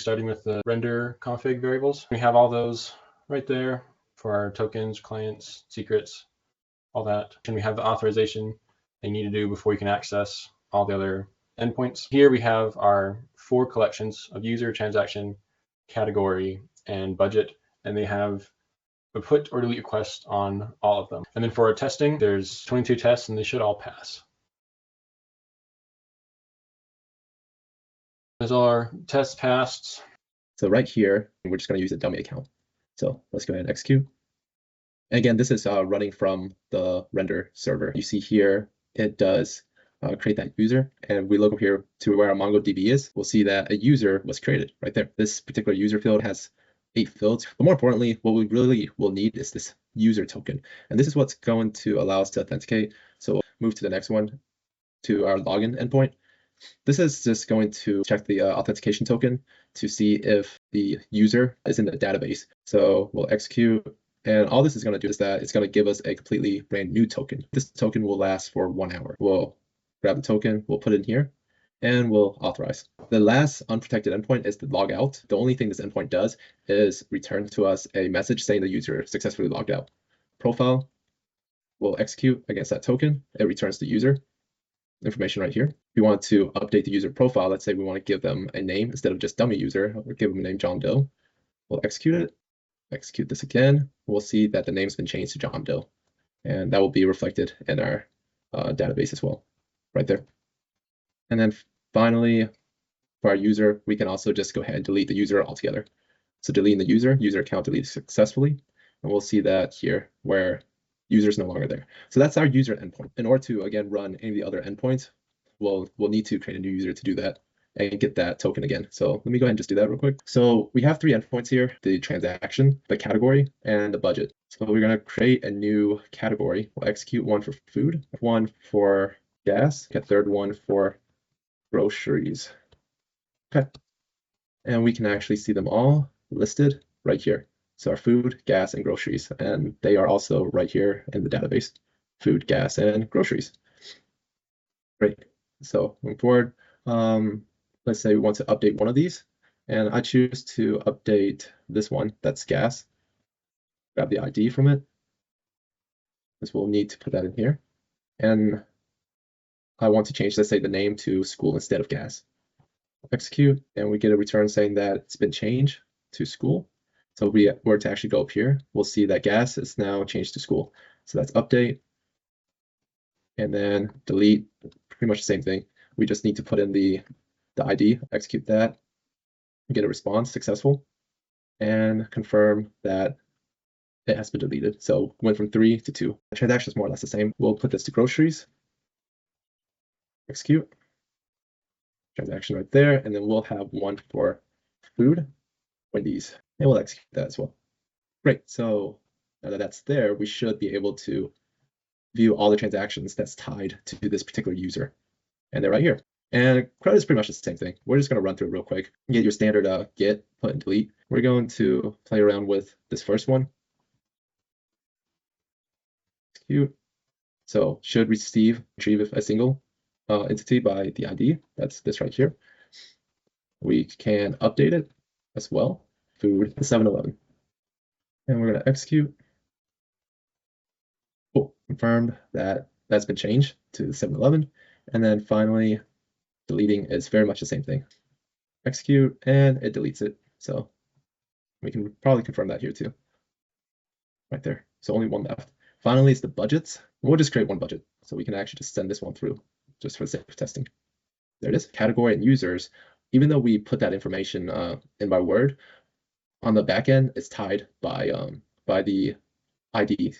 starting with the render config variables. We have all those right there for our tokens, clients, secrets, all that. And we have the authorization they need to do before you can access all the other endpoints. Here we have our 4 collections of user, transaction, category, and budget, and they have a put or delete request on all of them. And then for our testing, there's 22 tests and they should all pass. There's all our tests passed. So right here, we're just going to use a dummy account. So let's go ahead and execute. And again, this is running from the render server. You see here, it does create that user. And we look up here to where our MongoDB is. We'll see that a user was created right there. This particular user field has 8 fields. But more importantly, what we really will need is this user token. And this is what's going to allow us to authenticate. So we'll move to the next one, to our login endpoint. This is just going to check the authentication token to see if the user is in the database. So we'll execute, and all this is going to do is that it's going to give us a completely brand new token. This token will last for 1 hour. We'll grab the token, we'll put it in here, and we'll authorize. The last unprotected endpoint is the logout. The only thing this endpoint does is return to us a message saying the user successfully logged out. Profile will execute against that token. It returns the user information right here. If we want to update the user profile, let's say we want to give them a name instead of just dummy user, we'll give them a name John Doe. We'll execute it, execute this again. We'll see that the name's been changed to John Doe, and that will be reflected in our database as well, right there. And then finally, for our user, we can also just go ahead and delete the user altogether. So deleting the user account deleted successfully, and we'll see that here where user is no longer there. So that's our user endpoint. In order to, again, run any of the other endpoints, we'll need to create a new user to do that and get that token again. So let me go ahead and just do that real quick. So we have 3 endpoints here: the transaction, the category, and the budget. So we're going to create a new category. We'll execute one for food, one for gas, a third one for groceries. Okay. And we can actually see them all listed right here. So our food, gas, and groceries, and they are also right here in the database: food, gas, and groceries. Great. So moving forward, let's say we want to update one of these, and I choose to update this one, that's gas. Grab the ID from it, because we'll need to put that in here. And I want to change, let's say, the name to school instead of gas. Execute, and we get a return saying that it's been changed to school. So if we were to actually go up here, we'll see that gas is now changed to school. So that's update, and then delete, pretty much the same thing. We just need to put in the ID, execute that, get a response, successful, and confirm that it has been deleted. So went from 3 to 2. The transaction is more or less the same. We'll put this to groceries, execute, transaction right there, and then we'll have one for food, Wendy's, and we'll execute that as well. Great, so now that that's there, we should be able to view all the transactions that's tied to this particular user, and they're right here. And credit is pretty much the same thing. We're just going to run through it real quick. Get your standard get, put, and delete. We're going to play around with this first one. Execute. So should retrieve a single entity by the ID. That's this right here. We can update it as well. Food, 7-Eleven. And we're going to execute. Cool. Confirmed that that's been changed to 7-Eleven. And then finally, deleting is very much the same thing. Execute, and it deletes it. So we can probably confirm that here too. Right there. So only one left. Finally, it's the budgets. We'll just create one budget. So we can actually just send this one through just for the sake of testing. There it is. Category and users. Even though we put that information in by word, on the back end, it's tied by the ID.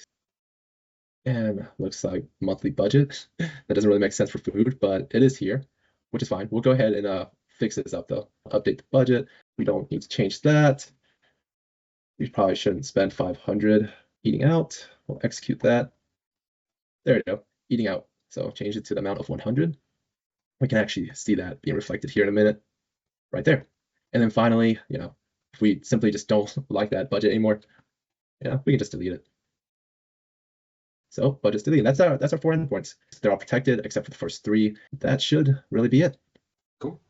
And looks like monthly budget. That doesn't really make sense for food, but it is here, which is fine. We'll go ahead and fix this up though. Update the budget. We don't need to change that. We probably shouldn't spend 500 eating out. We'll execute that. There we go, eating out. So change it to the amount of 100. We can actually see that being reflected here in a minute, right there. And then finally, if we simply just don't like that budget anymore, we can just delete it. So budget's deleted. That's our 4 endpoints. They're all protected except for the first 3. That should really be it. Cool.